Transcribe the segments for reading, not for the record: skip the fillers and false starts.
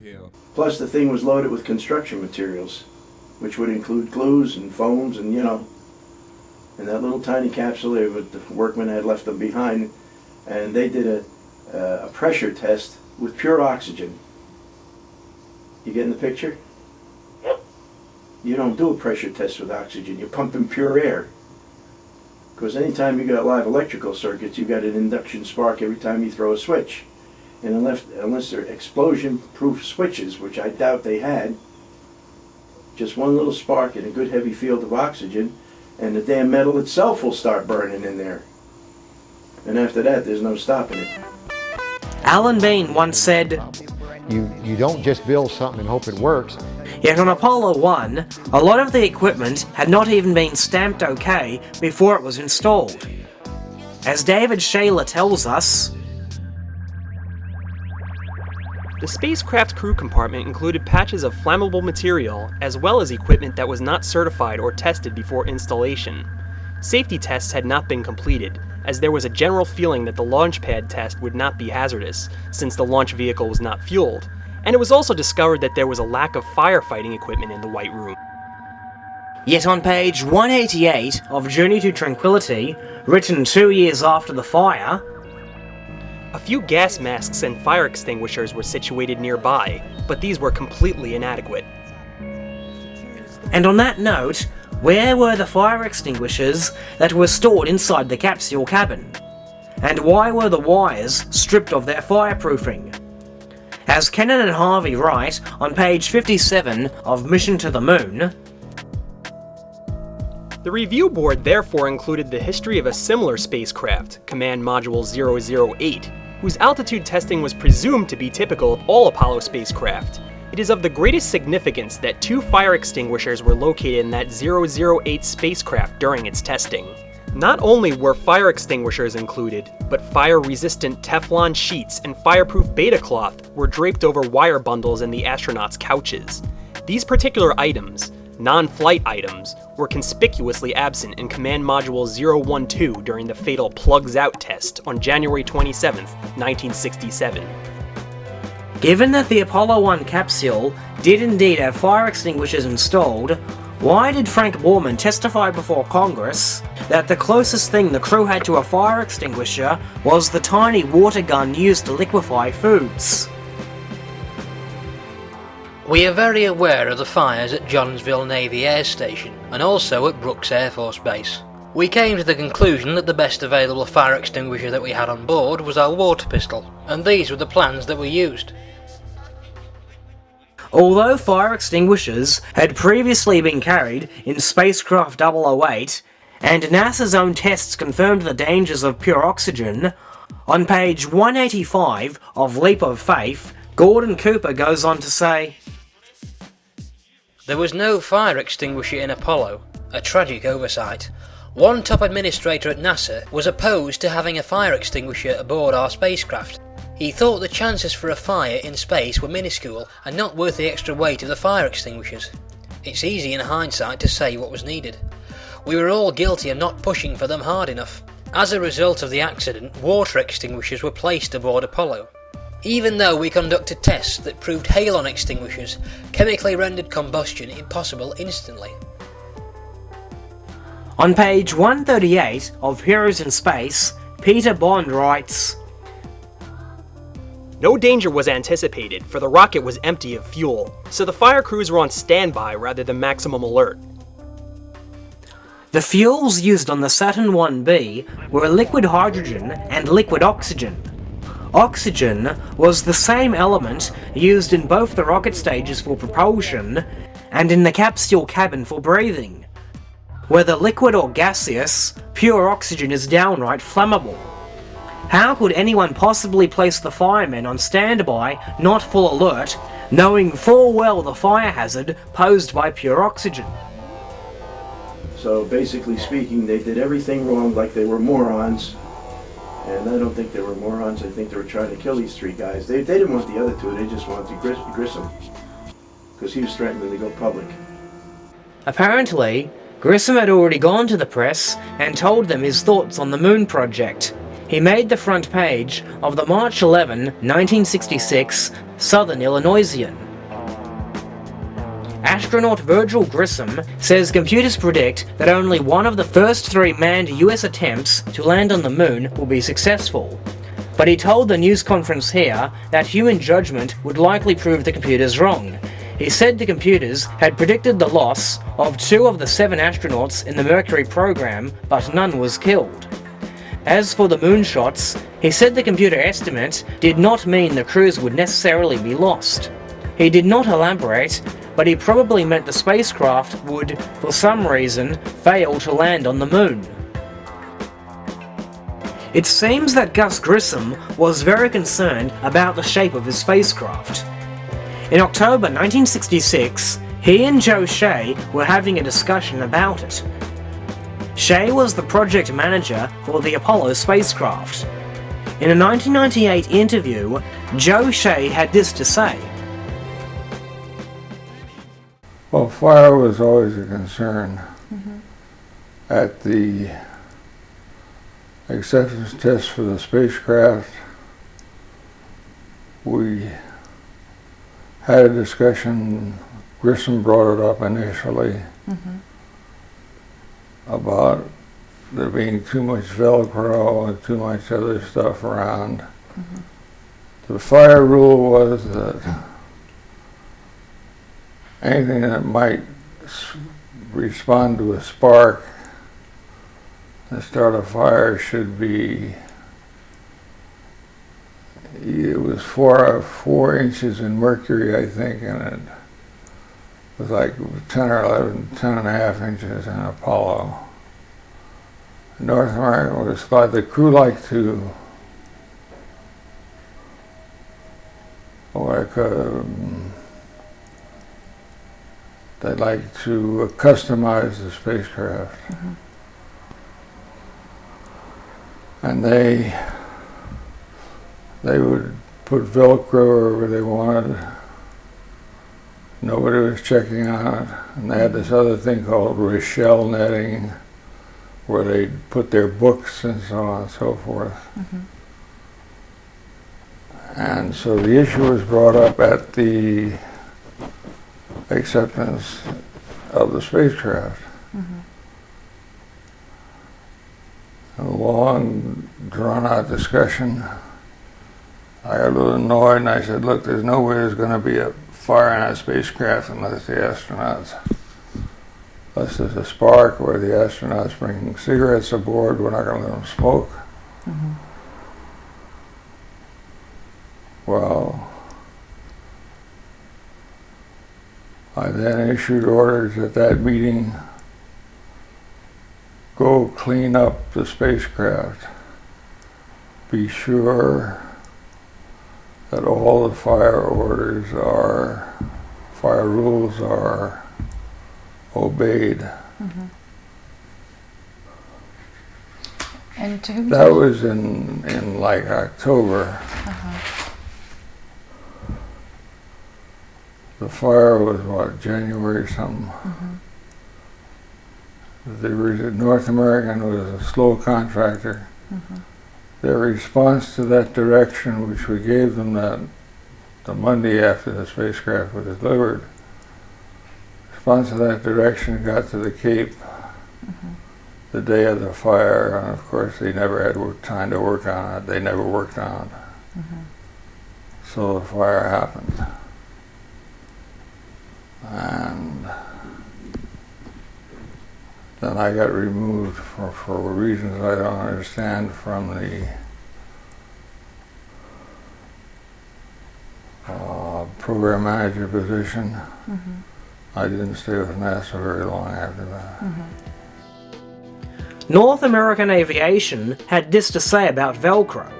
Yeah. Plus the thing was loaded with construction materials, which would include glues and foams and, you know, in that little tiny capsule there, with the workmen had left them behind, and they did a pressure test with pure oxygen. You getting the picture? Yep. You don't do a pressure test with oxygen, you're pumping pure air. Because anytime you got live electrical circuits, you got an induction spark every time you throw a switch. And unless they're explosion-proof switches, which I doubt they had, just one little spark in a good heavy field of oxygen, and the damn metal itself will start burning in there. And after that, there's no stopping it. Alan Bean once said, You don't just build something and hope it works. yet on Apollo 1, a lot of the equipment had not even been stamped OK before it was installed. As David Shaler tells us, the spacecraft crew compartment included patches of flammable material, as well as equipment that was not certified or tested before installation. Safety tests had not been completed, as there was a general feeling that the launch pad test would not be hazardous, since the launch vehicle was not fueled, and it was also discovered that there was a lack of firefighting equipment in the White Room. yet on page 188 of Journey to Tranquility, written 2 years after the fire, a few gas masks and fire extinguishers were situated nearby, but these were completely inadequate. and on that note, where were the fire extinguishers that were stored inside the capsule cabin? And why were the wires stripped of their fireproofing? As Kennan and Harvey write on page 57 of Mission to the Moon, the review board therefore included the history of a similar spacecraft, Command Module 008, whose altitude testing was presumed to be typical of all Apollo spacecraft. It is of the greatest significance that 2 fire extinguishers were located in that 008 spacecraft during its testing. Not only were fire extinguishers included, but fire-resistant Teflon sheets and fireproof beta cloth were draped over wire bundles in the astronauts' couches. These particular items, non-flight items, were conspicuously absent in Command Module 012 during the fatal Plugs Out test on January 27, 1967. given that the Apollo 1 capsule did indeed have fire extinguishers installed, why did Frank Borman testify before Congress that the closest thing the crew had to a fire extinguisher was the tiny water gun used to liquefy foods? We are very aware of the fires at Johnsville Navy Air Station and also at Brooks Air Force Base. We came to the conclusion that the best available fire extinguisher that we had on board was our water pistol, and these were the plans that we used. Although fire extinguishers had previously been carried in spacecraft 008, and NASA's own tests confirmed the dangers of pure oxygen, on page 185 of Leap of Faith, Gordon Cooper goes on to say, There was no fire extinguisher in Apollo, a tragic oversight. One top administrator at NASA was opposed to having a fire extinguisher aboard our spacecraft. He thought the chances for a fire in space were minuscule and not worth the extra weight of the fire extinguishers. It's easy in hindsight to say what was needed. We were all guilty of not pushing for them hard enough. As a result of the accident, water extinguishers were placed aboard Apollo. Even though we conducted tests that proved halon extinguishers chemically rendered combustion impossible instantly. On page 138 of Heroes in Space, Peter Bond writes, No danger was anticipated, for the rocket was empty of fuel, so the fire crews were on standby rather than maximum alert. The fuels used on the Saturn 1B were liquid hydrogen and liquid oxygen. Oxygen was the same element used in both the rocket stages for propulsion and in the capsule cabin for breathing. Whether liquid or gaseous, pure oxygen is downright flammable. How could anyone possibly place the firemen on standby, not full alert, knowing full well the fire hazard posed by pure oxygen? So basically speaking, they did everything wrong like they were morons. And I don't think they were morons. I think they were trying to kill these 3 guys. They didn't want the other 2, they just wanted Grissom. Because he was threatening to go public. Apparently, Grissom had already gone to the press and told them his thoughts on the Moon project. He made the front page of the March 11, 1966 Southern Illinoisian. Astronaut Virgil Grissom says computers predict that only one of the first 3 manned US attempts to land on the moon will be successful. But he told the news conference here that human judgment would likely prove the computers wrong. He said the computers had predicted the loss of 2 of the 7 astronauts in the Mercury program, but none was killed. As for the moonshots, he said the computer estimate did not mean the crews would necessarily be lost. He did not elaborate, but he probably meant the spacecraft would, for some reason, fail to land on the moon. It seems that Gus Grissom was very concerned about the shape of his spacecraft. In October 1966, he and Joe Shea were having a discussion about it. Shea was the project manager for the Apollo spacecraft. In a 1998 interview, Joe Shea had this to say. Well, fire was always a concern. At the acceptance test for the spacecraft, we had a discussion. Grissom brought it up initially about there being too much Velcro and too much other stuff around. The fire rule was that anything that might respond to a spark and start a fire should be, it was 4 inches in mercury, I think, and it was like 10 or 11, 10 and a half inches in Apollo. North America was thought the crew liked to, they'd like to customize the spacecraft. And they would put Velcro wherever they wanted. Nobody was checking on it. And they had this other thing called Rochelle netting, where they'd put their books and so on and so forth. And so the issue was brought up at the acceptance of the spacecraft. A long, drawn-out discussion. I got a little annoyed and I said, look, there's no way there's going to be a fire in that spacecraft unless the astronauts, unless there's a spark where the astronauts bring cigarettes aboard, we're not going to let them smoke. Well, I then issued orders at that meeting, go clean up the spacecraft. Be sure that all the fire rules are obeyed. And to whom That was in like October. The fire was what, January something? North American was a slow contractor. Their response to that direction, which we gave them the Monday after the spacecraft was delivered, response to that direction got to the Cape the day of the fire, and of course they never had time to work on it. They never worked on it. So the fire happened. And then I got removed for reasons I don't understand from the program manager position. I didn't stay with NASA very long after that. North American Aviation had this to say about Velcro.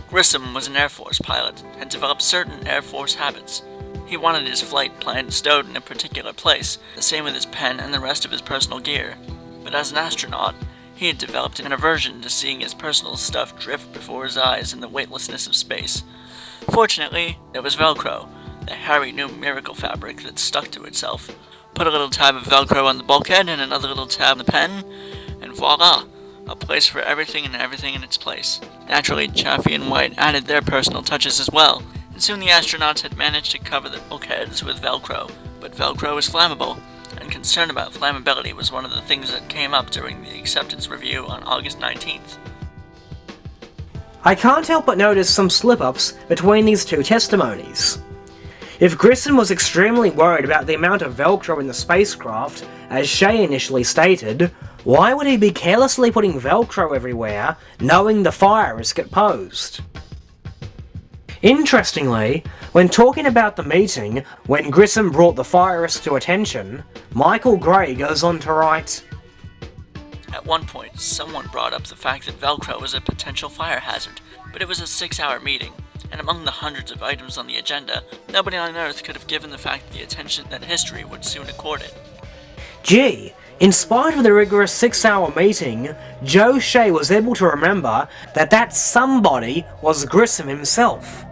Grissom was an Air Force pilot, had developed certain Air Force habits. He wanted his flight planned stowed in a particular place, the same with his pen and the rest of his personal gear. But as an astronaut, he had developed an aversion to seeing his personal stuff drift before his eyes in the weightlessness of space. Fortunately, there was Velcro, the hairy new miracle fabric that stuck to itself. Put a little tab of Velcro on the bulkhead and another little tab on the pen, and voila! a place for everything and everything in its place. Naturally, Chaffee and White added their personal touches as well, and soon the astronauts had managed to cover the bulkheads with Velcro. But Velcro is flammable, and concern about flammability was one of the things that came up during the acceptance review on August 19th. I can't help but notice some slip-ups between these two testimonies. If Grissom was extremely worried about the amount of Velcro in the spacecraft, as Shay initially stated, why would he be carelessly putting Velcro everywhere, knowing the fire risk it posed? Interestingly, when talking about the meeting, when Grissom brought the fire risk to attention, Michael Gray goes on to write, At one point, someone brought up the fact that Velcro was a potential fire hazard, but it was a 6-hour meeting, and among the hundreds of items on the agenda, nobody on Earth could have given the fact the attention that history would soon accord it. Gee, in spite of the rigorous 6-hour meeting, Joe Shay was able to remember that somebody was Grissom himself.